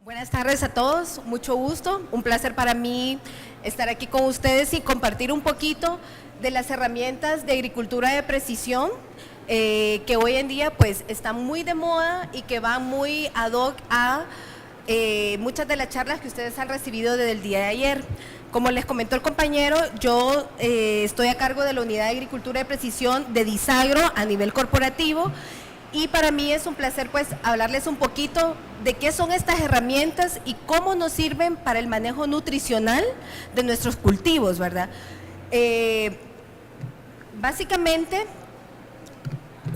Buenas tardes a todos, mucho gusto, un placer para mí estar aquí con ustedes y compartir un poquito de las herramientas de agricultura de precisión que hoy en día pues están muy de moda y que van muy ad hoc a muchas de las charlas que ustedes han recibido desde el día de ayer. Como les comentó el compañero, yo estoy a cargo de la Unidad de Agricultura de Precisión de Disagro a nivel corporativo. Y para mí es un placer pues hablarles un poquito de qué son estas herramientas y cómo nos sirven para el manejo nutricional de nuestros cultivos, ¿verdad? Básicamente,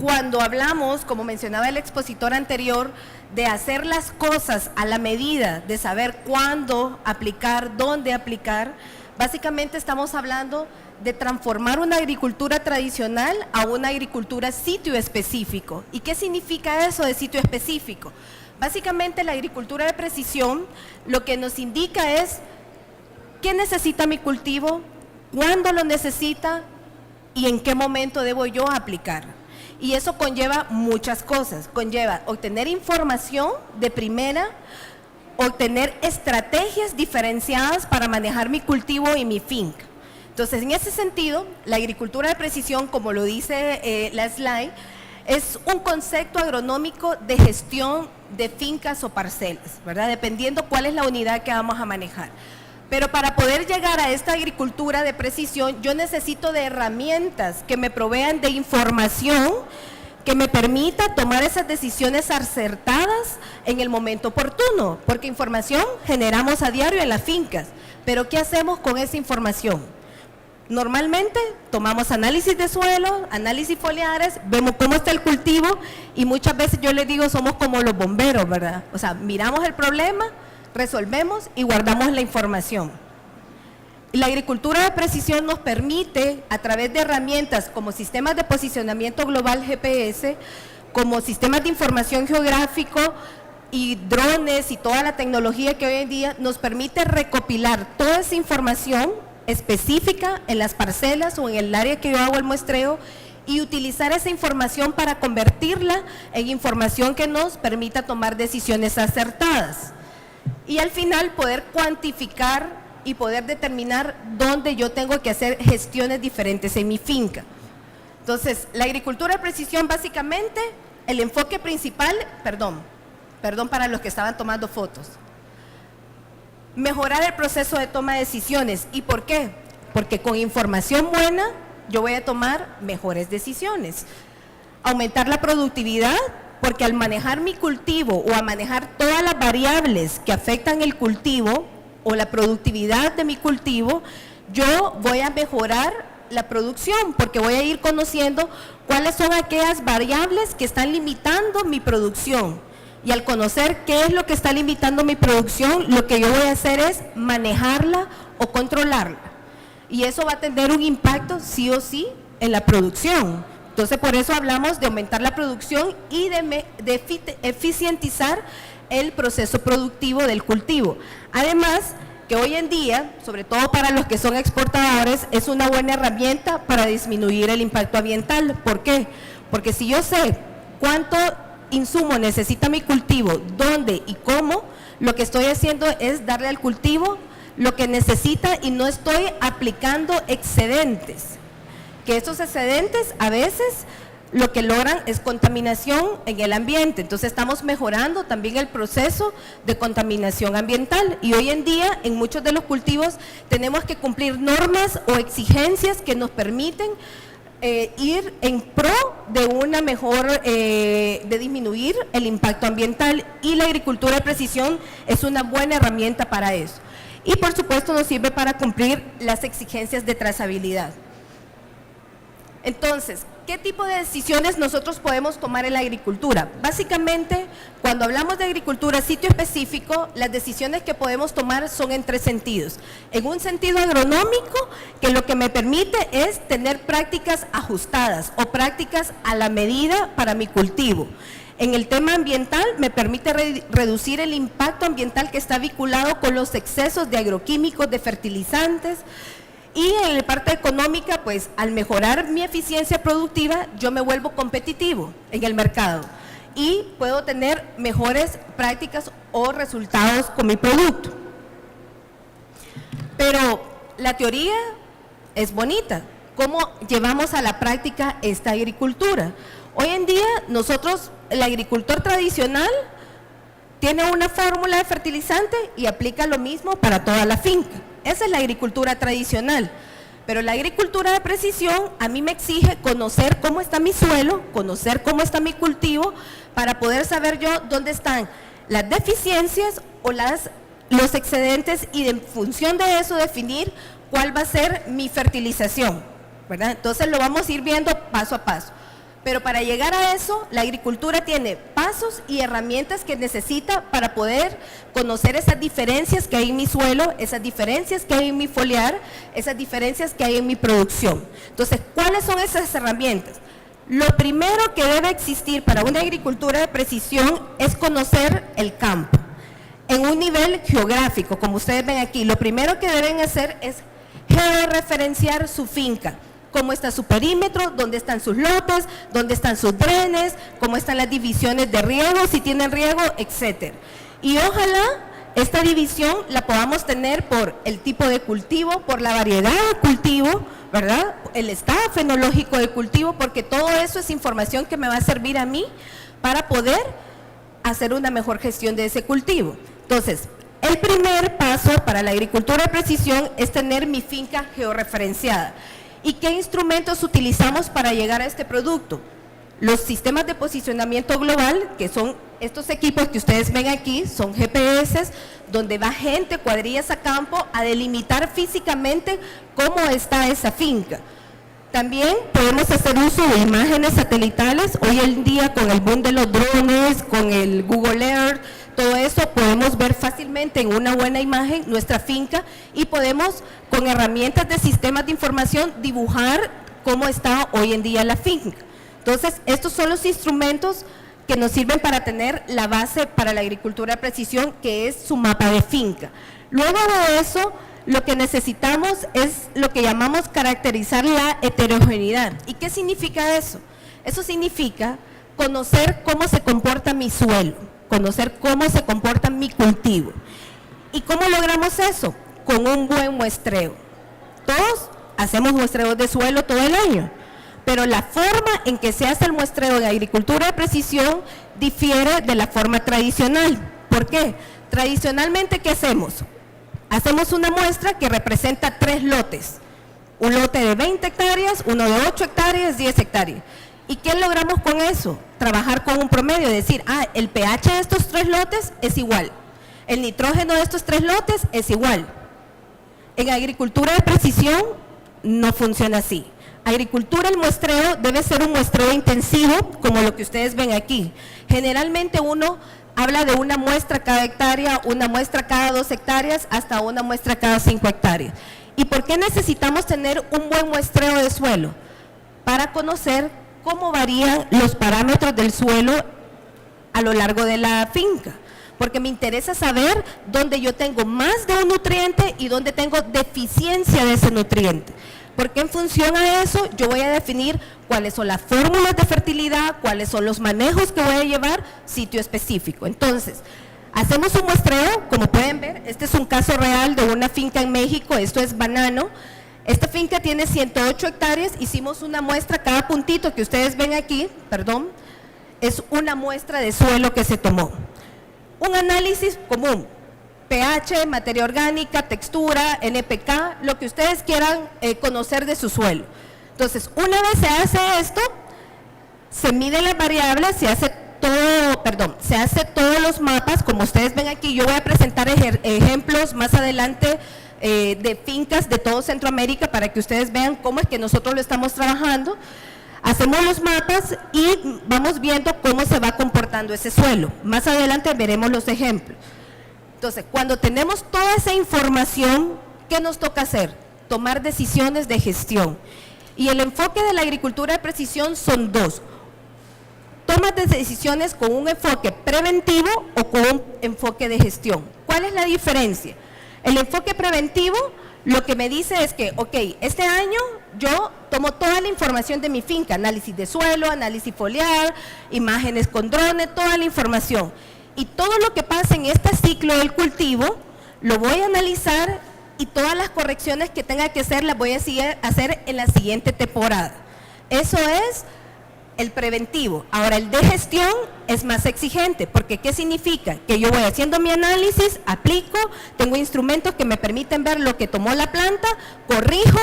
cuando hablamos, como mencionaba el expositor anterior, de hacer las cosas a la medida, de saber cuándo aplicar, dónde aplicar, básicamente estamos hablando de transformar una agricultura tradicional a una agricultura sitio específico. ¿Y qué significa eso de sitio específico? Básicamente la agricultura de precisión lo que nos indica es qué necesita mi cultivo, cuándo lo necesita y en qué momento debo yo aplicar. Y eso conlleva muchas cosas, conlleva obtener información de primera, obtener estrategias diferenciadas para manejar mi cultivo y mi finca. Entonces, en ese sentido, la agricultura de precisión, como lo dice la slide, es un concepto agronómico de gestión de fincas o parcelas, ¿verdad? Dependiendo cuál es la unidad que vamos a manejar. Pero para poder llegar a esta agricultura de precisión, yo necesito de herramientas que me provean de información que me permita tomar esas decisiones acertadas en el momento oportuno, porque información generamos a diario en las fincas, pero ¿qué hacemos con esa información? Normalmente tomamos análisis de suelo, análisis foliares, vemos cómo está el cultivo y muchas veces yo les digo somos como los bomberos, ¿verdad? O sea, miramos el problema, resolvemos y guardamos la información. La agricultura de precisión nos permite, a través de herramientas como sistemas de posicionamiento global GPS, como sistemas de información geográfico y drones y toda la tecnología que hoy en día nos permite recopilar toda esa información específica en las parcelas o en el área que yo hago el muestreo y utilizar esa información para convertirla en información que nos permita tomar decisiones acertadas. Y al final poder cuantificar y poder determinar dónde yo tengo que hacer gestiones diferentes en mi finca. Entonces, la agricultura de precisión básicamente, el enfoque principal, perdón para los que estaban tomando fotos, mejorar el proceso de toma de decisiones. ¿Y por qué? Porque con información buena yo voy a tomar mejores decisiones. Aumentar la productividad, porque al manejar mi cultivo o a manejar todas las variables que afectan el cultivo o la productividad de mi cultivo, yo voy a mejorar la producción, porque voy a ir conociendo cuáles son aquellas variables que están limitando mi producción. Y al conocer qué es lo que está limitando mi producción, lo que yo voy a hacer es manejarla o controlarla. Y eso va a tener un impacto sí o sí en la producción. Entonces, por eso hablamos de aumentar la producción y de eficientizar el proceso productivo del cultivo. Además, que hoy en día, sobre todo para los que son exportadores, es una buena herramienta para disminuir el impacto ambiental. ¿Por qué? Porque si yo sé cuánto insumo necesita mi cultivo, dónde y cómo, lo que estoy haciendo es darle al cultivo lo que necesita y no estoy aplicando excedentes. Que estos excedentes a veces lo que logran es contaminación en el ambiente. Entonces estamos mejorando también el proceso de contaminación ambiental y hoy en día en muchos de los cultivos tenemos que cumplir normas o exigencias que nos permiten ir en pro de una mejor, de disminuir el impacto ambiental, y la agricultura de precisión es una buena herramienta para eso. Y por supuesto nos sirve para cumplir las exigencias de trazabilidad. Entonces, ¿qué tipo de decisiones nosotros podemos tomar en la agricultura? Básicamente, cuando hablamos de agricultura sitio específico, las decisiones que podemos tomar son en tres sentidos. En un sentido agronómico, que lo que me permite es tener prácticas ajustadas o prácticas a la medida para mi cultivo. En el tema ambiental, me permite reducir el impacto ambiental que está vinculado con los excesos de agroquímicos, de fertilizantes. Y en la parte económica, pues al mejorar mi eficiencia productiva, yo me vuelvo competitivo en el mercado y puedo tener mejores prácticas o resultados con mi producto. Pero la teoría es bonita. ¿Cómo llevamos a la práctica esta agricultura? Hoy en día nosotros, el agricultor tradicional, tiene una fórmula de fertilizante y aplica lo mismo para toda la finca. Esa es la agricultura tradicional. Pero la agricultura de precisión a mí me exige conocer cómo está mi suelo, conocer cómo está mi cultivo, para poder saber yo dónde están las deficiencias o los excedentes y en función de eso definir cuál va a ser mi fertilización, ¿verdad? Entonces lo vamos a ir viendo paso a paso. Pero para llegar a eso, la agricultura tiene pasos y herramientas que necesita para poder conocer esas diferencias que hay en mi suelo, esas diferencias que hay en mi foliar, esas diferencias que hay en mi producción. Entonces, ¿cuáles son esas herramientas? Lo primero que debe existir para una agricultura de precisión es conocer el campo. En un nivel geográfico, como ustedes ven aquí, lo primero que deben hacer es georreferenciar su finca. Cómo está su perímetro, dónde están sus lotes, dónde están sus drenes, cómo están las divisiones de riego, si tienen riego, etcétera. Y ojalá esta división la podamos tener por el tipo de cultivo, por la variedad de cultivo, ¿verdad? El estado fenológico de cultivo, porque todo eso es información que me va a servir a mí para poder hacer una mejor gestión de ese cultivo. Entonces, el primer paso para la agricultura de precisión es tener mi finca georreferenciada. ¿Y qué instrumentos utilizamos para llegar a este producto? Los sistemas de posicionamiento global, que son estos equipos que ustedes ven aquí, son GPS, donde va gente, cuadrillas a campo, a delimitar físicamente cómo está esa finca. También podemos hacer uso de imágenes satelitales. Hoy en día, con el boom de los drones, con el Google Earth, todo eso podemos ver fácilmente en una buena imagen nuestra finca y podemos, con herramientas de sistemas de información, dibujar cómo está hoy en día la finca. Entonces, estos son los instrumentos que nos sirven para tener la base para la agricultura de precisión, que es su mapa de finca. Luego de eso, lo que necesitamos es lo que llamamos caracterizar la heterogeneidad. ¿Y qué significa eso? Eso significa conocer cómo se comporta mi suelo, conocer cómo se comporta mi cultivo. ¿Y cómo logramos eso? Con un buen muestreo. Todos hacemos muestreos de suelo todo el año, pero la forma en que se hace el muestreo de agricultura de precisión difiere de la forma tradicional. ¿Por qué? Tradicionalmente, ¿qué hacemos? Hacemos una muestra que representa 3 lotes. Un lote de 20 hectáreas, uno de 8 hectáreas, 10 hectáreas. ¿Y qué logramos con eso? Trabajar con un promedio, decir, el pH de estos 3 lotes es igual. El nitrógeno de estos 3 lotes es igual. En agricultura de precisión no funciona así. Agricultura, el muestreo debe ser un muestreo intensivo, como lo que ustedes ven aquí. Generalmente uno habla de una muestra cada hectárea, una muestra cada 2 hectáreas, hasta una muestra cada 5 hectáreas. ¿Y por qué necesitamos tener un buen muestreo de suelo? Para conocer cómo varían los parámetros del suelo a lo largo de la finca. Porque me interesa saber dónde yo tengo más de un nutriente y dónde tengo deficiencia de ese nutriente. Porque en función a eso yo voy a definir cuáles son las fórmulas de fertilidad, cuáles son los manejos que voy a llevar, sitio específico. Entonces, hacemos un muestreo, como pueden ver, este es un caso real de una finca en México, esto es banano. Esta finca tiene 108 hectáreas, hicimos una muestra, cada puntito que ustedes ven aquí, perdón, es una muestra de suelo que se tomó. Un análisis común. pH, materia orgánica, textura, NPK, lo que ustedes quieran conocer de su suelo. Entonces, una vez se hace esto, se miden las variables, se hace todos los mapas, como ustedes ven aquí. Yo voy a presentar ejemplos más adelante de fincas de todo Centroamérica para que ustedes vean cómo es que nosotros lo estamos trabajando. Hacemos los mapas y vamos viendo cómo se va comportando ese suelo. Más adelante veremos los ejemplos. Entonces, cuando tenemos toda esa información, ¿qué nos toca hacer? Tomar decisiones de gestión. Y el enfoque de la agricultura de precisión son 2. Tomas de decisiones con un enfoque preventivo o con un enfoque de gestión. ¿Cuál es la diferencia? El enfoque preventivo lo que me dice es que, ok, este año yo tomo toda la información de mi finca, análisis de suelo, análisis foliar, imágenes con drones, toda la información. Y todo lo que pasa pasa en este ciclo del cultivo, lo voy a analizar y todas las correcciones que tenga que hacer las voy a hacer en la siguiente temporada. Eso es el preventivo. Ahora, el de gestión es más exigente, porque ¿qué significa? Que yo voy haciendo mi análisis, aplico, tengo instrumentos que me permiten ver lo que tomó la planta, corrijo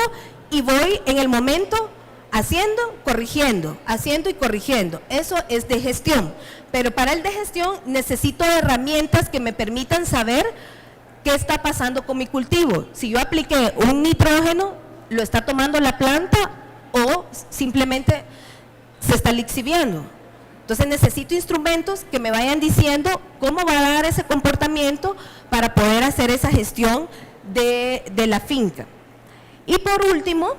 y voy en el momento haciendo, corrigiendo, haciendo y corrigiendo. Eso es de gestión. Pero para el de gestión necesito herramientas que me permitan saber qué está pasando con mi cultivo. Si yo apliqué un nitrógeno, ¿lo está tomando la planta o simplemente se está lixiviando? Entonces necesito instrumentos que me vayan diciendo cómo va a dar ese comportamiento para poder hacer esa gestión de la finca. Y por último,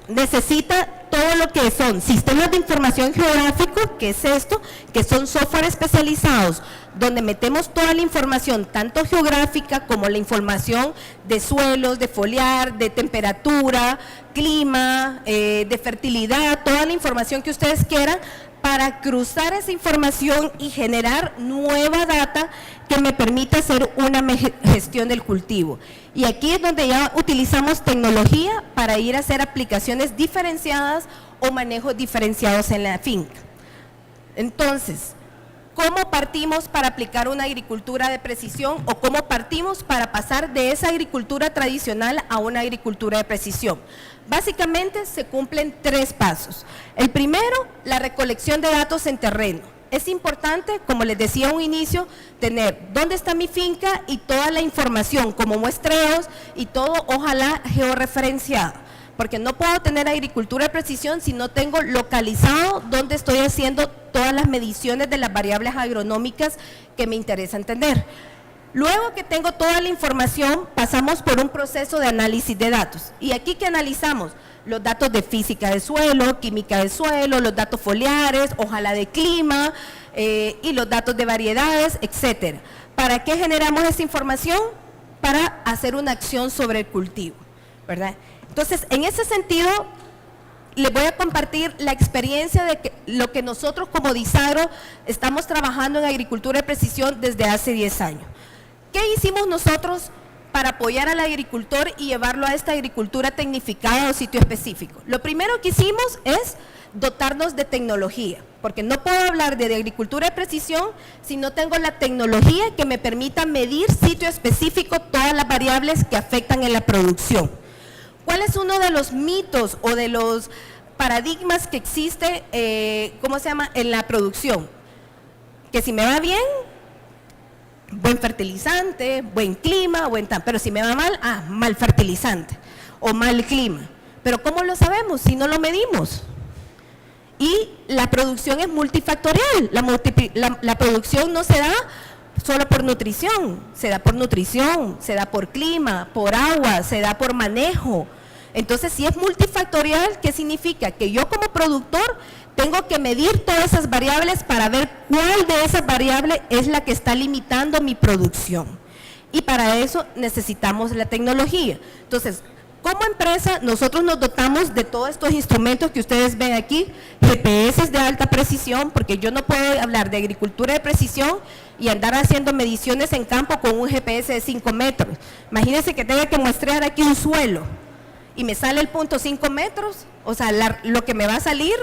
necesita todo lo que son sistemas de información geográfico, que es esto, que son software especializados, donde metemos toda la información, tanto geográfica como la información de suelos, de foliar, de temperatura, clima, de fertilidad, toda la información que ustedes quieran, para cruzar esa información y generar nueva data que me permita hacer una gestión del cultivo. Y aquí es donde ya utilizamos tecnología para ir a hacer aplicaciones diferenciadas o manejos diferenciados en la finca. Entonces, ¿cómo partimos para aplicar una agricultura de precisión o cómo partimos para pasar de esa agricultura tradicional a una agricultura de precisión? Básicamente se cumplen 3 pasos. El primero, la recolección de datos en terreno. Es importante, como les decía a un inicio, tener dónde está mi finca y toda la información como muestreos y todo, ojalá georreferenciado, porque no puedo tener agricultura de precisión si no tengo localizado dónde estoy haciendo todas las mediciones de las variables agronómicas que me interesa entender. Luego que tengo toda la información, pasamos por un proceso de análisis de datos. ¿Y aquí qué analizamos? Los datos de física de suelo, química de suelo, los datos foliares, ojalá de clima y los datos de variedades, etcétera. ¿Para qué generamos esa información? Para hacer una acción sobre el cultivo, ¿verdad? Entonces, en ese sentido, les voy a compartir la experiencia de lo que nosotros como Disagro estamos trabajando en agricultura de precisión desde hace 10 años. ¿Qué hicimos nosotros para apoyar al agricultor y llevarlo a esta agricultura tecnificada o sitio específico? Lo primero que hicimos es dotarnos de tecnología, porque no puedo hablar de agricultura de precisión si no tengo la tecnología que me permita medir sitio específico todas las variables que afectan en la producción. ¿Cuál es uno de los mitos o de los paradigmas que existe, en la producción? Que si me va bien, buen fertilizante, buen clima, pero si me va mal, mal fertilizante o mal clima. Pero ¿cómo lo sabemos si no lo medimos? Y la producción es multifactorial, la producción no se da solo por nutrición, se da por clima, por agua, se da por manejo. Entonces, si es multifactorial, ¿qué significa? Que yo como productor tengo que medir todas esas variables para ver cuál de esas variables es la que está limitando mi producción. Y para eso necesitamos la tecnología. Entonces, como empresa, nosotros nos dotamos de todos estos instrumentos que ustedes ven aquí, GPS de alta precisión, porque yo no puedo hablar de agricultura de precisión y andar haciendo mediciones en campo con un GPS de 5 metros. Imagínense que tenga que muestrear aquí un suelo y me sale el punto 5 metros, o sea, lo que me va a salir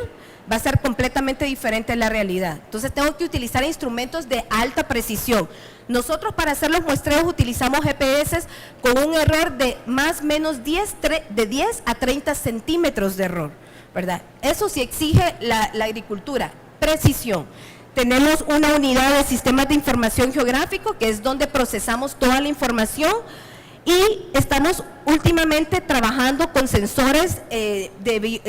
va a ser completamente diferente a la realidad. Entonces tengo que utilizar instrumentos de alta precisión. Nosotros para hacer los muestreos utilizamos GPS con un error de más o menos de 10 a 30 centímetros de error, ¿verdad? Eso sí exige la agricultura, precisión. Tenemos una unidad de sistemas de información geográfico, que es donde procesamos toda la información, y estamos últimamente trabajando con sensores,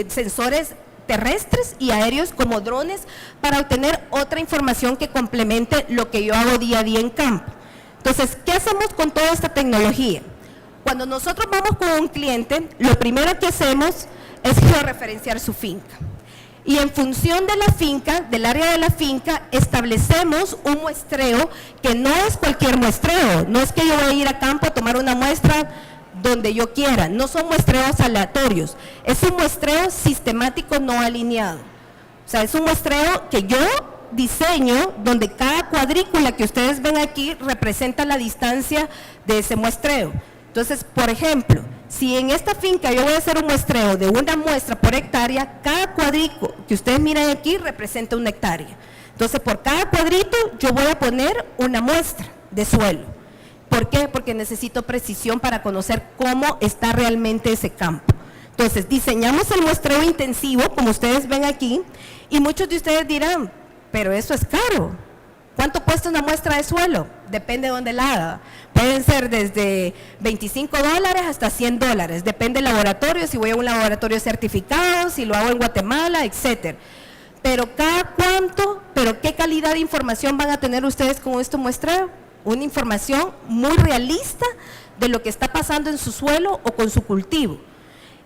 sensores terrestres y aéreos como drones para obtener otra información que complemente lo que yo hago día a día en campo. Entonces, ¿qué hacemos con toda esta tecnología? Cuando nosotros vamos con un cliente, lo primero que hacemos es georreferenciar su finca. Y en función de la finca, del área de la finca, establecemos un muestreo que no es cualquier muestreo, no es que yo voy a ir a campo a tomar una muestra donde yo quiera, no son muestreos aleatorios, es un muestreo sistemático no alineado. O sea, es un muestreo que yo diseño donde cada cuadrícula que ustedes ven aquí representa la distancia de ese muestreo. Entonces, por ejemplo, si en esta finca yo voy a hacer un muestreo de una muestra por hectárea, cada cuadrícula que ustedes miran aquí representa una hectárea. Entonces, por cada cuadrito yo voy a poner una muestra de suelo. ¿Por qué? Porque necesito precisión para conocer cómo está realmente ese campo. Entonces, diseñamos el muestreo intensivo, como ustedes ven aquí, y muchos de ustedes dirán, pero eso es caro. ¿Cuánto cuesta una muestra de suelo? Depende de dónde la haga. Pueden ser desde $25 hasta $100. Depende del laboratorio, si voy a un laboratorio certificado, si lo hago en Guatemala, etcétera. Pero ¿qué calidad de información van a tener ustedes con este muestreo? Una información muy realista de lo que está pasando en su suelo o con su cultivo.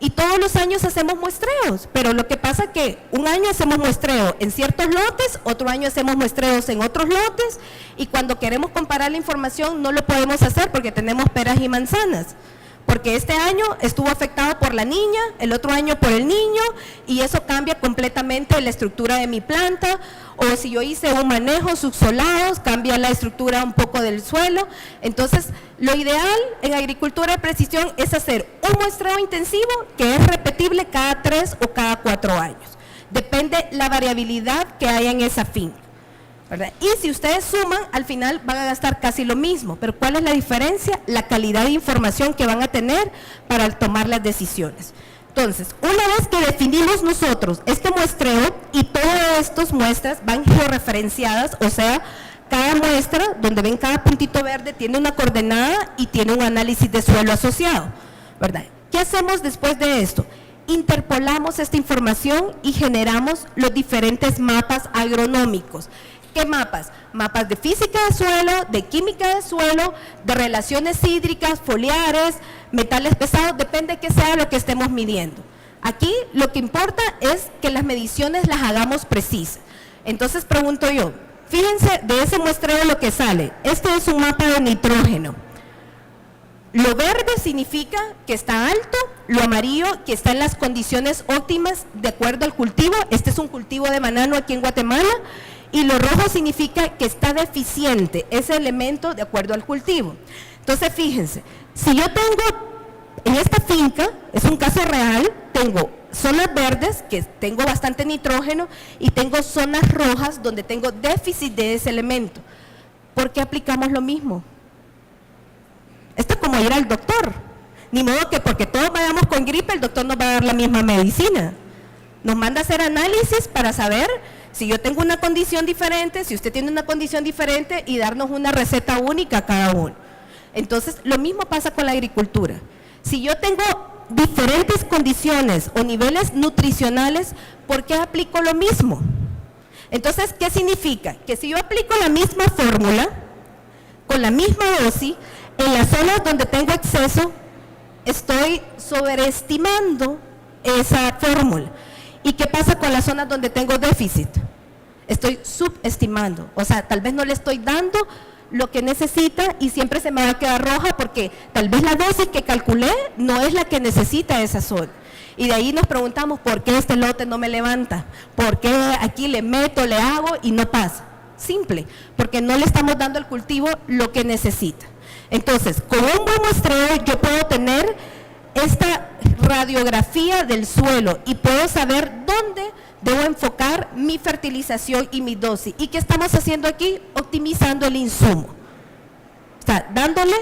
Y todos los años hacemos muestreos, pero lo que pasa es que un año hacemos muestreo en ciertos lotes, otro año hacemos muestreos en otros lotes, y cuando queremos comparar la información no lo podemos hacer porque tenemos peras y manzanas. Porque este año estuvo afectado por la niña, el otro año por el niño, y eso cambia completamente la estructura de mi planta, o si yo hice un manejo subsolados, cambia la estructura un poco del suelo. Entonces, lo ideal en agricultura de precisión es hacer un muestreo intensivo que es repetible cada 3 o cada 4 años. Depende la variabilidad que haya en esa finca, ¿verdad? Y si ustedes suman, al final van a gastar casi lo mismo, pero ¿cuál es la diferencia? La calidad de información que van a tener para tomar las decisiones. Entonces, una vez que definimos nosotros este muestreo, y todas estas muestras van georreferenciadas, o sea, cada muestra, donde ven cada puntito verde, tiene una coordenada y tiene un análisis de suelo asociado, ¿verdad? ¿Qué hacemos después de esto? Interpolamos esta información y generamos los diferentes mapas agronómicos. ¿Qué mapas? Mapas de física de suelo, de química de suelo, de relaciones hídricas, foliares, metales pesados, depende de qué sea lo que estemos midiendo. Aquí lo que importa es que las mediciones las hagamos precisas. Entonces pregunto yo, fíjense de ese muestreo lo que sale. Este es un mapa de nitrógeno. Lo verde significa que está alto, lo amarillo que está en las condiciones óptimas de acuerdo al cultivo. Este es un cultivo de banano aquí en Guatemala. Y lo rojo significa que está deficiente ese elemento de acuerdo al cultivo. Entonces, fíjense, si yo tengo en esta finca, es un caso real, tengo zonas verdes, que tengo bastante nitrógeno, y tengo zonas rojas donde tengo déficit de ese elemento. ¿Por qué aplicamos lo mismo? Esto es como ir al doctor. Ni modo que porque todos vayamos con gripe, el doctor nos va a dar la misma medicina. Nos manda a hacer análisis para saber si yo tengo una condición diferente, si usted tiene una condición diferente, y darnos una receta única a cada uno. Entonces, lo mismo pasa con la agricultura. Si yo tengo diferentes condiciones o niveles nutricionales, ¿por qué aplico lo mismo? Entonces, ¿qué significa? Que si yo aplico la misma fórmula, con la misma dosis, en las zonas donde tengo exceso, estoy sobreestimando esa fórmula. ¿Y qué pasa con las zonas donde tengo déficit? Estoy subestimando, o sea, tal vez no le estoy dando lo que necesita y siempre se me va a quedar roja porque tal vez la dosis que calculé no es la que necesita esa zona. Y de ahí nos preguntamos, ¿por qué este lote no me levanta? ¿Por qué aquí le meto, le hago y no pasa? Simple, porque no le estamos dando al cultivo lo que necesita. Entonces, con un buen muestreo yo puedo tener esta radiografía del suelo y puedo saber dónde debo enfocar mi fertilización y mi dosis. ¿Y qué estamos haciendo aquí? Optimizando el insumo. O sea, dándole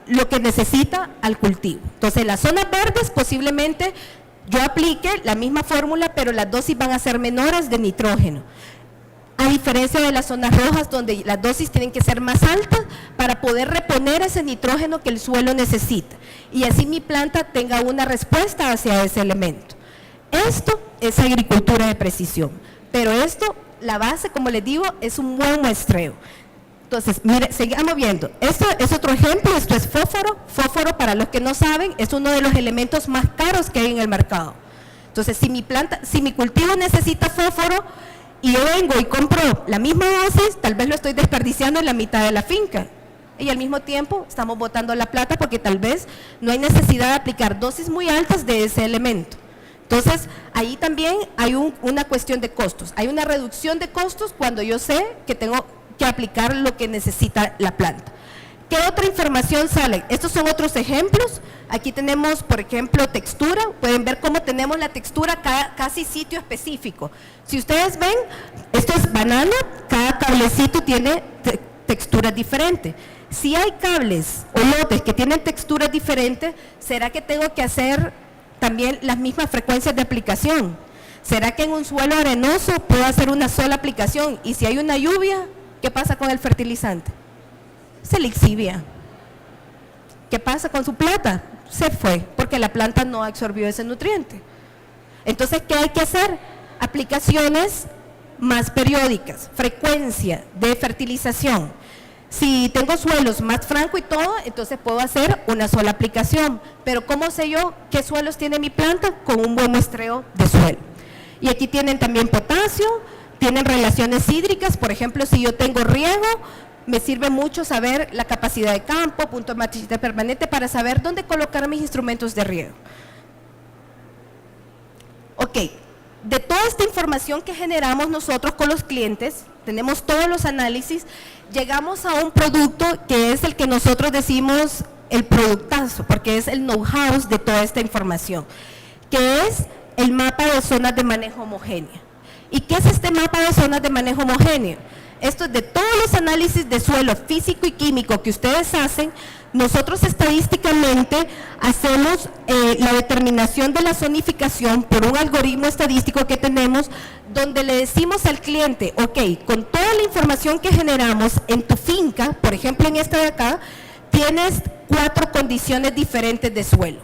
lo que necesita al cultivo. Entonces, en las zonas verdes posiblemente yo aplique la misma fórmula, pero las dosis van a ser menores de nitrógeno. A diferencia de las zonas rojas, donde las dosis tienen que ser más altas para poder reponer ese nitrógeno que el suelo necesita. Y así mi planta tenga una respuesta hacia ese elemento. Esto es agricultura de precisión. Pero esto, la base, como les digo, es un buen muestreo. Entonces, mire, sigamos viendo. Esto es otro ejemplo, esto es fósforo. Fósforo, para los que no saben, es uno de los elementos más caros que hay en el mercado. Entonces, si mi cultivo necesita fósforo, y yo vengo y compro la misma dosis, tal vez lo estoy desperdiciando en la mitad de la finca. Y al mismo tiempo estamos botando la plata porque tal vez no hay necesidad de aplicar dosis muy altas de ese elemento. Entonces, ahí también hay una cuestión de costos. Hay una reducción de costos cuando yo sé que tengo que aplicar lo que necesita la planta. ¿Qué otra información sale? Estos son otros ejemplos. Aquí tenemos, por ejemplo, textura. Pueden ver cómo tenemos la textura casi sitio específico. Si ustedes ven, esto es banano, cada cablecito tiene texturas diferentes. Si hay cables o lotes que tienen texturas diferentes, ¿será que tengo que hacer también las mismas frecuencias de aplicación? ¿Será que en un suelo arenoso puedo hacer una sola aplicación? Y si hay una lluvia, ¿qué pasa con el fertilizante? Se lixivia. ¿Qué pasa con su planta? Se fue, porque la planta no absorbió ese nutriente. Entonces, ¿qué hay que hacer? Aplicaciones más periódicas, frecuencia de fertilización. Si tengo suelos más francos y todo, entonces puedo hacer una sola aplicación. Pero ¿cómo sé yo qué suelos tiene mi planta? Con un buen muestreo de suelo. Y aquí tienen también potasio, tienen relaciones hídricas. Por ejemplo, si yo tengo riego, me sirve mucho saber la capacidad de campo, punto de matricidad permanente, para saber dónde colocar mis instrumentos de riego. Ok, de toda esta información que generamos nosotros con los clientes, tenemos todos los análisis, llegamos a un producto que es el que nosotros decimos el productazo, porque es el know-how de toda esta información, que es el mapa de zonas de manejo homogéneo. ¿Y qué es este mapa de zonas de manejo homogéneo? Esto es de todos los análisis de suelo físico y químico que ustedes hacen. Nosotros estadísticamente hacemos la determinación de la zonificación por un algoritmo estadístico que tenemos, donde le decimos al cliente, ok, con toda la información que generamos en tu finca, por ejemplo en esta de acá, tienes 4 condiciones diferentes de suelo.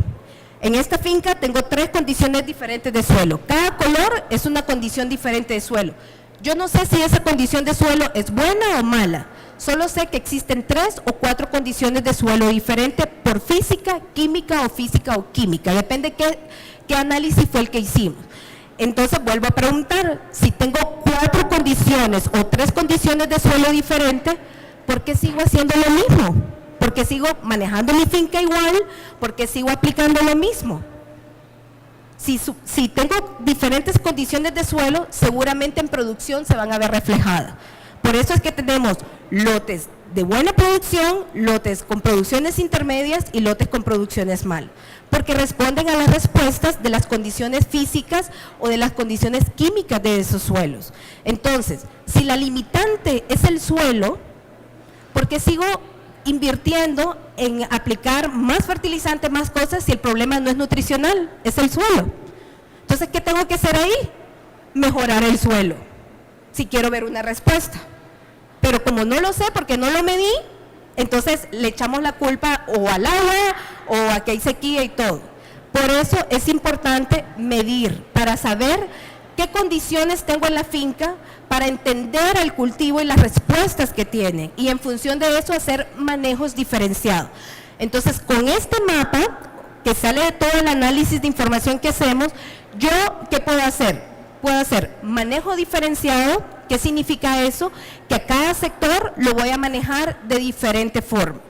En esta finca tengo 3 condiciones diferentes de suelo. Cada color es una condición diferente de suelo. Yo no sé si esa condición de suelo es buena o mala. Solo sé que existen 3 o 4 condiciones de suelo diferentes por física, química o química. Depende qué análisis fue el que hicimos. Entonces vuelvo a preguntar, si tengo 4 condiciones o 3 condiciones de suelo diferentes, ¿por qué sigo haciendo lo mismo? ¿Por qué sigo manejando mi finca igual? ¿Por qué sigo aplicando lo mismo? Si tengo diferentes condiciones de suelo, seguramente en producción se van a ver reflejadas. Por eso es que tenemos lotes de buena producción, lotes con producciones intermedias y lotes con producciones mal, porque responden a las respuestas de las condiciones físicas o de las condiciones químicas de esos suelos. Entonces, si la limitante es el suelo, ¿por qué sigo invirtiendo en aplicar más fertilizante, más cosas, si el problema no es nutricional, es el suelo? Entonces, ¿qué tengo que hacer ahí? Mejorar el suelo, si quiero ver una respuesta. Pero como no lo sé porque no lo medí, entonces le echamos la culpa o al agua o a que hay sequía y todo. Por eso es importante medir para saber qué condiciones tengo en la finca, para entender el cultivo y las respuestas que tiene, y en función de eso hacer manejos diferenciados. Entonces, con este mapa que sale de todo el análisis de información que hacemos, yo, ¿qué puedo hacer? Puedo hacer manejo diferenciado. ¿Qué significa eso? Que a cada sector lo voy a manejar de diferente forma.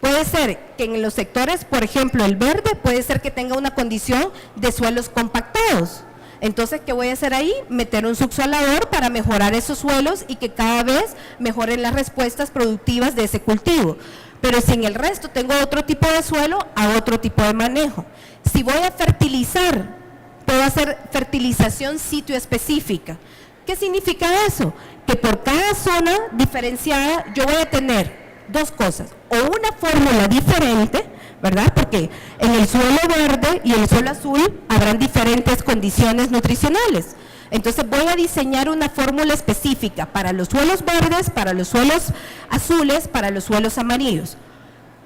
Puede ser que en los sectores, por ejemplo, el verde, puede ser que tenga una condición de suelos compactados. Entonces, ¿qué voy a hacer ahí? Meter un subsolador para mejorar esos suelos y que cada vez mejoren las respuestas productivas de ese cultivo. Pero si en el resto tengo otro tipo de suelo, a otro tipo de manejo. Si voy a fertilizar, puedo hacer fertilización sitio específica. ¿Qué significa eso? Que por cada zona diferenciada yo voy a tener 2 cosas, o una fórmula diferente, ¿verdad? Porque en el suelo verde y el suelo azul habrán diferentes condiciones nutricionales. Entonces voy a diseñar una fórmula específica para los suelos verdes, para los suelos azules, para los suelos amarillos.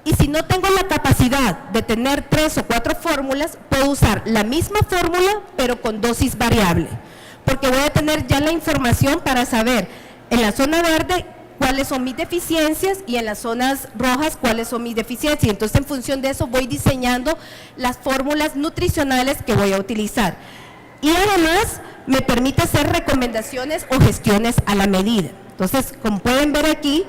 Y si no tengo la capacidad de tener 3 o 4 fórmulas, puedo usar la misma fórmula, pero con dosis variable. Porque voy a tener ya la información para saber en la zona verde cuáles son mis deficiencias y en las zonas rojas cuáles son mis deficiencias. Entonces, en función de eso voy diseñando las fórmulas nutricionales que voy a utilizar. Y además me permite hacer recomendaciones o gestiones a la medida. Entonces, como pueden ver aquí,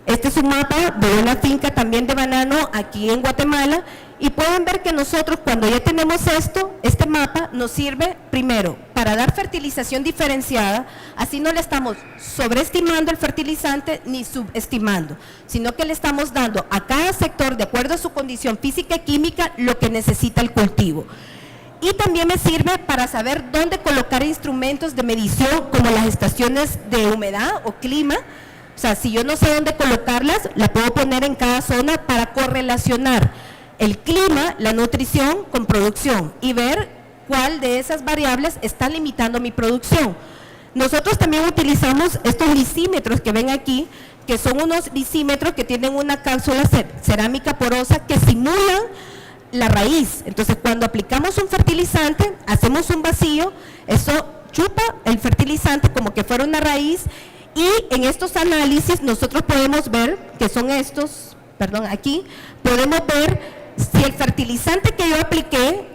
este es un mapa de una finca también de banano aquí en Guatemala, Y pueden ver que nosotros cuando ya tenemos esto, este mapa nos sirve primero para dar fertilización diferenciada, así no le estamos sobreestimando el fertilizante ni subestimando, sino que le estamos dando a cada sector, de acuerdo a su condición física y química, lo que necesita el cultivo. Y también me sirve para saber dónde colocar instrumentos de medición como las estaciones de humedad o clima. O sea, si yo no sé dónde colocarlas, la puedo poner en cada zona para correlacionar el clima, la nutrición con producción y ver cuál de esas variables está limitando mi producción. Nosotros también utilizamos estos lisímetros que ven aquí, que son unos lisímetros que tienen una cápsula cerámica porosa que simulan la raíz. Entonces, cuando aplicamos un fertilizante, hacemos un vacío, eso chupa el fertilizante como que fuera una raíz, y en estos análisis nosotros podemos ver, que son estos, aquí, podemos ver si el fertilizante que yo apliqué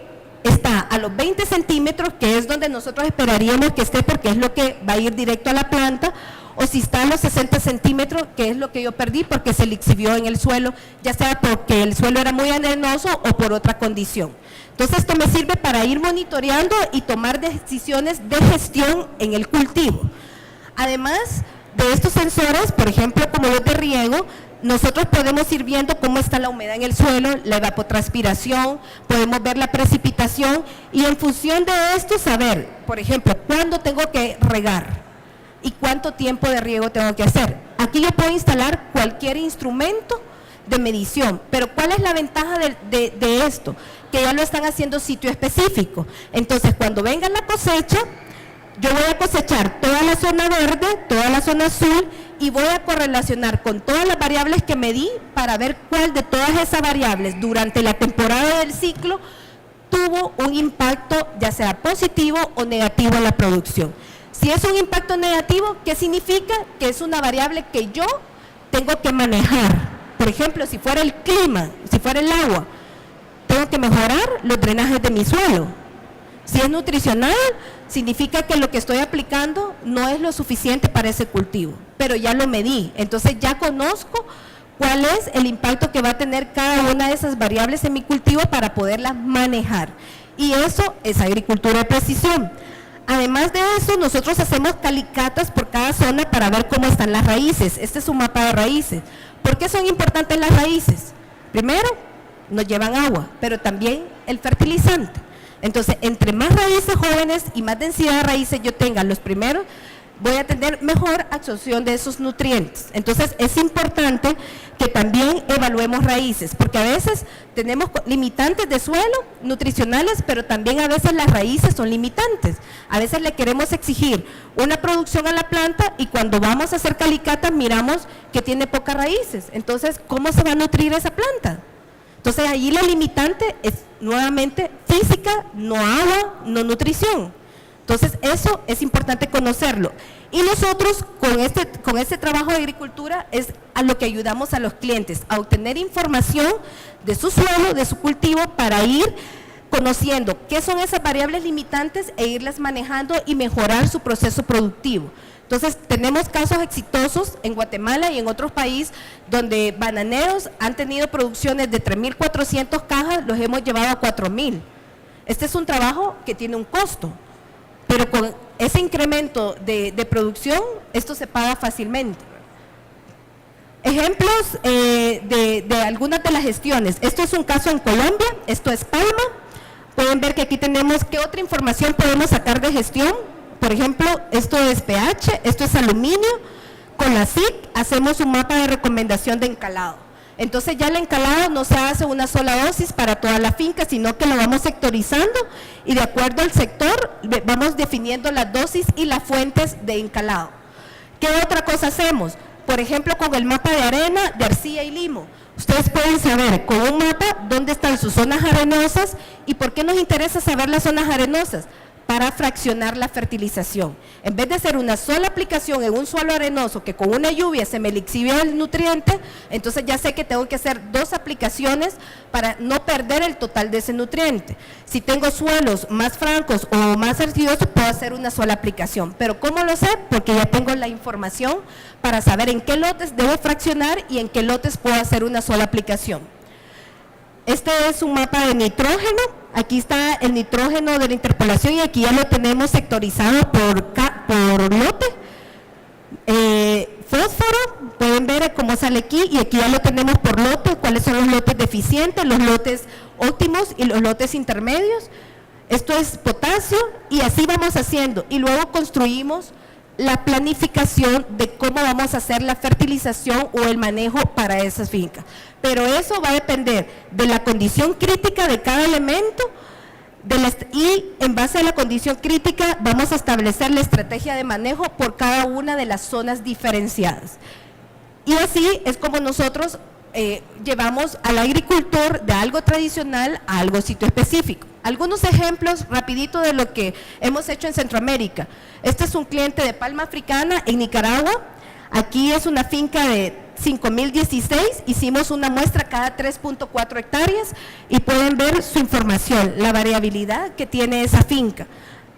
está a los 20 centímetros, que es donde nosotros esperaríamos que esté porque es lo que va a ir directo a la planta, o si está a los 60 centímetros, que es lo que yo perdí porque se lixivió en el suelo, ya sea porque el suelo era muy arenoso o por otra condición. Entonces esto me sirve para ir monitoreando y tomar decisiones de gestión en el cultivo. Además de estos sensores, por ejemplo, como los de riego, nosotros podemos ir viendo cómo está la humedad en el suelo, la evapotranspiración, podemos ver la precipitación y en función de esto saber, por ejemplo, cuándo tengo que regar y cuánto tiempo de riego tengo que hacer. Aquí yo puedo instalar cualquier instrumento de medición, pero ¿cuál es la ventaja de esto? Que ya lo están haciendo sitio específico. Entonces, cuando venga la cosecha, yo voy a cosechar toda la zona verde, toda la zona azul y voy a correlacionar con todas las variables que medí para ver cuál de todas esas variables durante la temporada del ciclo tuvo un impacto ya sea positivo o negativo en la producción. Si es un impacto negativo, ¿qué significa? Que es una variable que yo tengo que manejar. Por ejemplo, si fuera el clima, si fuera el agua, tengo que mejorar los drenajes de mi suelo. Si es nutricional, significa que lo que estoy aplicando no es lo suficiente para ese cultivo, pero ya lo medí, entonces ya conozco cuál es el impacto que va a tener cada una de esas variables en mi cultivo para poderlas manejar. Y eso es agricultura de precisión. Además de eso, nosotros hacemos calicatas por cada zona para ver cómo están las raíces. Este es un mapa de raíces. ¿Por qué son importantes las raíces? Primero, nos llevan agua, pero también el fertilizante. Entonces, entre más raíces jóvenes y más densidad de raíces yo tenga los primeros, voy a tener mejor absorción de esos nutrientes. Entonces, es importante que también evaluemos raíces, porque a veces tenemos limitantes de suelo nutricionales, pero también a veces las raíces son limitantes. A veces le queremos exigir una producción a la planta y cuando vamos a hacer calicatas miramos que tiene pocas raíces. Entonces, ¿cómo se va a nutrir esa planta? Entonces, allí la limitante es nuevamente física, no agua, no nutrición. Entonces, eso es importante conocerlo. Y nosotros, con este trabajo de agricultura, es a lo que ayudamos a los clientes, a obtener información de su suelo, de su cultivo, para ir conociendo qué son esas variables limitantes e irlas manejando y mejorar su proceso productivo. Entonces, tenemos casos exitosos en Guatemala y en otros países donde bananeros han tenido producciones de 3.400 cajas, los hemos llevado a 4.000. Este es un trabajo que tiene un costo, pero con ese incremento de producción, esto se paga fácilmente. Ejemplos de algunas de las gestiones. Esto es un caso en Colombia, esto es palma. Pueden ver que aquí tenemos qué otra información podemos sacar de gestión. Por ejemplo, esto es pH, esto es aluminio. Con la SIC hacemos un mapa de recomendación de encalado. Entonces ya el encalado no se hace una sola dosis para toda la finca, sino que lo vamos sectorizando y de acuerdo al sector vamos definiendo las dosis y las fuentes de encalado. ¿Qué otra cosa hacemos? Por ejemplo, con el mapa de arena, de arcilla y limo. Ustedes pueden saber con un mapa dónde están sus zonas arenosas y por qué nos interesa saber las zonas arenosas. Para fraccionar la fertilización. En vez de hacer una sola aplicación en un suelo arenoso que con una lluvia se me lixivia el nutriente, entonces ya sé que tengo que hacer 2 aplicaciones para no perder el total de ese nutriente. Si tengo suelos más francos o más arcillosos, puedo hacer una sola aplicación. Pero ¿cómo lo sé? Porque ya tengo la información para saber en qué lotes debo fraccionar y en qué lotes puedo hacer una sola aplicación. Este es un mapa de nitrógeno. Aquí está el nitrógeno de la interpolación y aquí ya lo tenemos sectorizado por lote. Fósforo, pueden ver cómo sale aquí y aquí ya lo tenemos por lote, cuáles son los lotes deficientes, los lotes óptimos y los lotes intermedios. Esto es potasio y así vamos haciendo y luego construimos la planificación de cómo vamos a hacer la fertilización o el manejo para esas fincas. Pero eso va a depender de la condición crítica de cada elemento y en base a la condición crítica vamos a establecer la estrategia de manejo por cada una de las zonas diferenciadas. Y así es como nosotros llevamos al agricultor de algo tradicional a algo sitio específico. Algunos ejemplos rapidito de lo que hemos hecho en Centroamérica. Este es un cliente de palma africana en Nicaragua. Aquí es una finca de 5.016, hicimos una muestra cada 3.4 hectáreas y pueden ver su información, la variabilidad que tiene esa finca.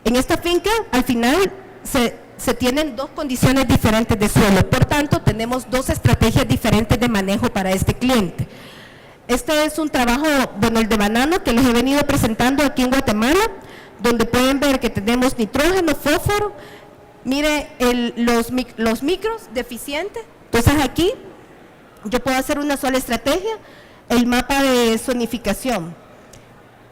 En esta finca, al final, se tienen dos condiciones diferentes de suelo, por tanto, tenemos dos estrategias diferentes de manejo para este cliente. Este es un trabajo, bueno, el de banano que les he venido presentando aquí en Guatemala, donde pueden ver que tenemos nitrógeno, fósforo, mire los micros deficientes. Entonces aquí yo puedo hacer una sola estrategia, el mapa de zonificación.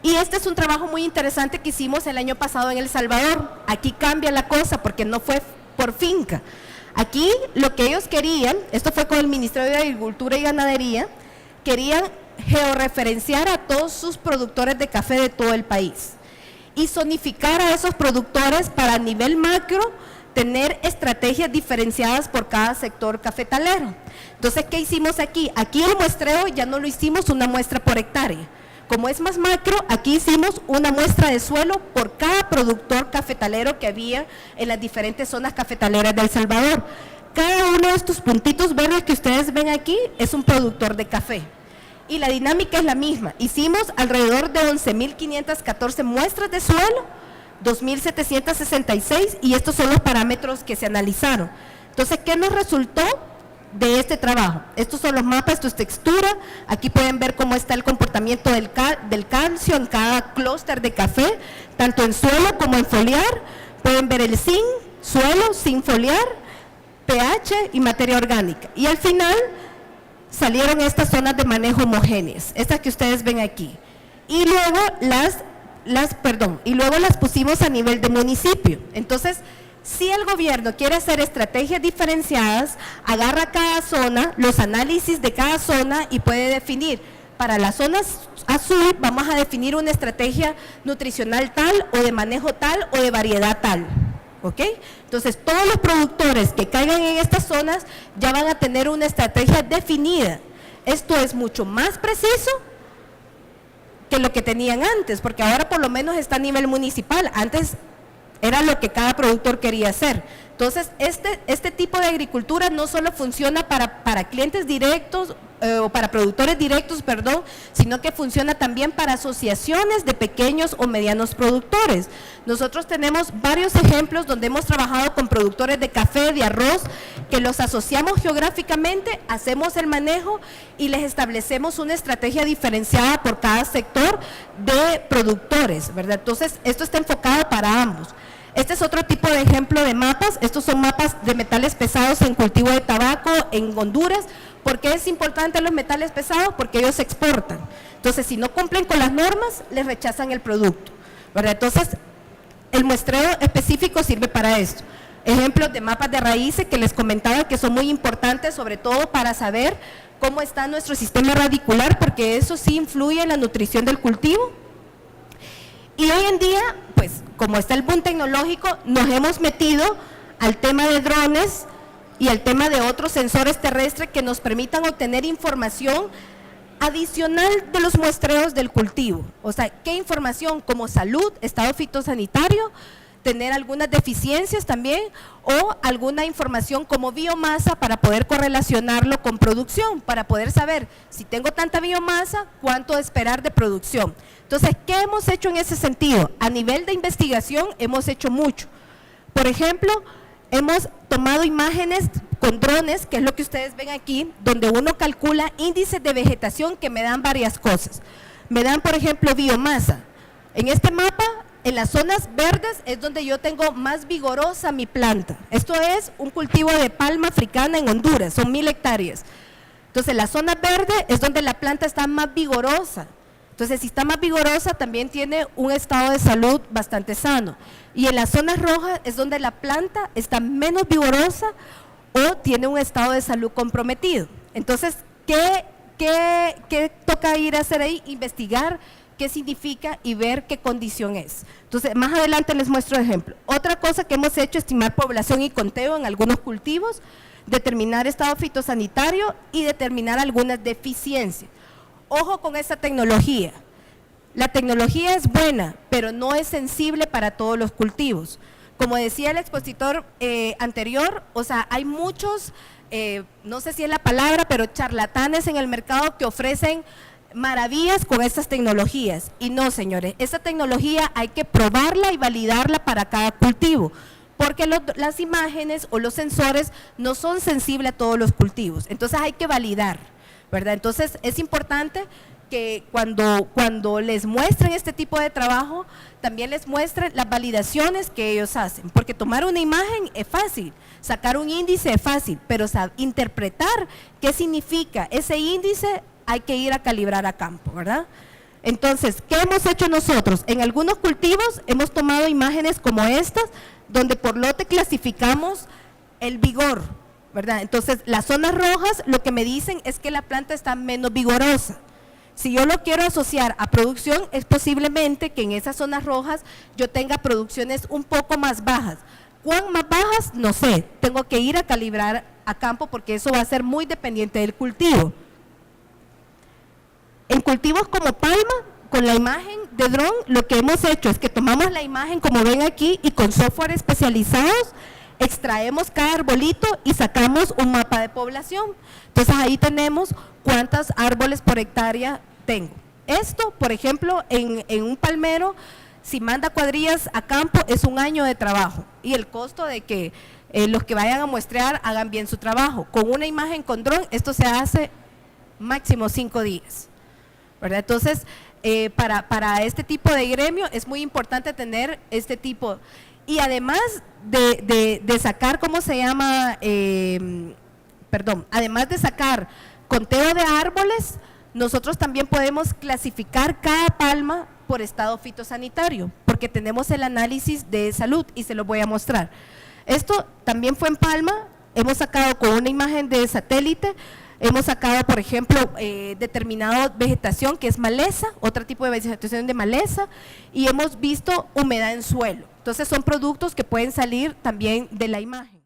Y este es un trabajo muy interesante que hicimos el año pasado en El Salvador. Aquí cambia la cosa porque no fue por finca. Aquí lo que ellos querían, esto fue con el Ministerio de Agricultura y Ganadería, querían georreferenciar a todos sus productores de café de todo el país y zonificar a esos productores para a nivel macro tener estrategias diferenciadas por cada sector cafetalero. Entonces, ¿qué hicimos aquí? Aquí el muestreo ya no lo hicimos una muestra por hectárea. Como es más macro, aquí hicimos una muestra de suelo por cada productor cafetalero que había en las diferentes zonas cafetaleras de El Salvador. Cada uno de estos puntitos verdes que ustedes ven aquí es un productor de café. Y la dinámica es la misma. Hicimos alrededor de 11.514 muestras de suelo, 2.766 y estos son los parámetros que se analizaron. Entonces, ¿qué nos resultó de este trabajo? Estos son los mapas, esto es textura, aquí pueden ver cómo está el comportamiento del calcio en cada clúster de café, tanto en suelo como en foliar, pueden ver el zinc, suelo, sin foliar, pH y materia orgánica. Y al final salieron estas zonas de manejo homogéneas, estas que ustedes ven aquí. Y luego las pusimos a nivel de municipio. Entonces, si el gobierno quiere hacer estrategias diferenciadas, agarra cada zona, los análisis de cada zona y puede definir, para las zonas azul vamos a definir una estrategia nutricional tal o de manejo tal o de variedad tal. ¿Ok? Entonces, todos los productores que caigan en estas zonas ya van a tener una estrategia definida. Esto es mucho más preciso que lo que tenían antes, porque ahora por lo menos está a nivel municipal. Antes era lo que cada productor quería hacer. Entonces, este tipo de agricultura no solo funciona para clientes directos o para productores directos, perdón, sino que funciona también para asociaciones de pequeños o medianos productores. Nosotros tenemos varios ejemplos donde hemos trabajado con productores de café, de arroz, que los asociamos geográficamente, hacemos el manejo y les establecemos una estrategia diferenciada por cada sector de productores, ¿verdad? Entonces, esto está enfocado para ambos. Este es otro tipo de ejemplo de mapas. Estos son mapas de metales pesados en cultivo de tabaco en Honduras. ¿Por qué es importante los metales pesados? Porque ellos se exportan. Entonces, si no cumplen con las normas, les rechazan el producto, ¿verdad? Entonces, el muestreo específico sirve para esto. Ejemplos de mapas de raíces que les comentaba que son muy importantes, sobre todo para saber cómo está nuestro sistema radicular, porque eso sí influye en la nutrición del cultivo. Y hoy en día, pues, como está el boom tecnológico, nos hemos metido al tema de drones y al tema de otros sensores terrestres que nos permitan obtener información adicional de los muestreos del cultivo. O sea, ¿qué información? Como salud, estado fitosanitario, tener algunas deficiencias también o alguna información como biomasa para poder correlacionarlo con producción, para poder saber si tengo tanta biomasa, cuánto esperar de producción. Entonces, ¿qué hemos hecho en ese sentido? A nivel de investigación hemos hecho mucho. Por ejemplo, hemos tomado imágenes con drones, que es lo que ustedes ven aquí, donde uno calcula índices de vegetación que me dan varias cosas. Me dan, por ejemplo, biomasa. En este mapa, en las zonas verdes es donde yo tengo más vigorosa mi planta. Esto es un cultivo de palma africana en Honduras, son 1000 hectáreas. Entonces, la zona verde es donde la planta está más vigorosa. Entonces, si está más vigorosa, también tiene un estado de salud bastante sano. Y en las zonas rojas es donde la planta está menos vigorosa o tiene un estado de salud comprometido. Entonces, ¿qué toca ir a hacer ahí? Investigar qué significa y ver qué condición es. Entonces, más adelante les muestro ejemplo. Otra cosa que hemos hecho es estimar población y conteo en algunos cultivos, determinar estado fitosanitario y determinar algunas deficiencias. Ojo con esta tecnología. La tecnología es buena, pero no es sensible para todos los cultivos. Como decía el expositor anterior, o sea, hay muchos, no sé si es la palabra, pero charlatanes en el mercado que ofrecen maravillas con estas tecnologías. Y no, señores, esta tecnología hay que probarla y validarla para cada cultivo, porque las imágenes o los sensores no son sensibles a todos los cultivos. Entonces hay que validar, ¿verdad? Entonces es importante que cuando les muestren este tipo de trabajo, también les muestren las validaciones que ellos hacen, porque tomar una imagen es fácil, sacar un índice es fácil, pero interpretar qué significa ese índice hay que ir a calibrar a campo, ¿verdad? Entonces, ¿qué hemos hecho nosotros? En algunos cultivos hemos tomado imágenes como estas, donde por lote clasificamos el vigor, ¿verdad? Entonces, las zonas rojas lo que me dicen es que la planta está menos vigorosa. Si yo lo quiero asociar a producción, es posiblemente que en esas zonas rojas yo tenga producciones un poco más bajas. ¿Cuán más bajas? No sé, tengo que ir a calibrar a campo porque eso va a ser muy dependiente del cultivo. En cultivos como palma, con la imagen de dron, lo que hemos hecho es que tomamos la imagen, como ven aquí, y con software especializados, extraemos cada arbolito y sacamos un mapa de población. Entonces ahí tenemos cuántos árboles por hectárea tengo. Esto, por ejemplo, en un palmero, si manda cuadrillas a campo, es un año de trabajo y el costo de que los que vayan a muestrear hagan bien su trabajo. Con una imagen con dron, esto se hace máximo 5 días, ¿verdad? Entonces, para este tipo de gremio es muy importante tener este tipo. Y además de sacar, ¿cómo se llama? Además de sacar conteo de árboles, nosotros también podemos clasificar cada palma por estado fitosanitario, porque tenemos el análisis de salud y se lo voy a mostrar. Esto también fue en palma, hemos sacado con una imagen de satélite, hemos sacado, por ejemplo, determinada vegetación que es maleza, otro tipo de vegetación de maleza, y hemos visto humedad en suelo. Entonces son productos que pueden salir también de la imagen.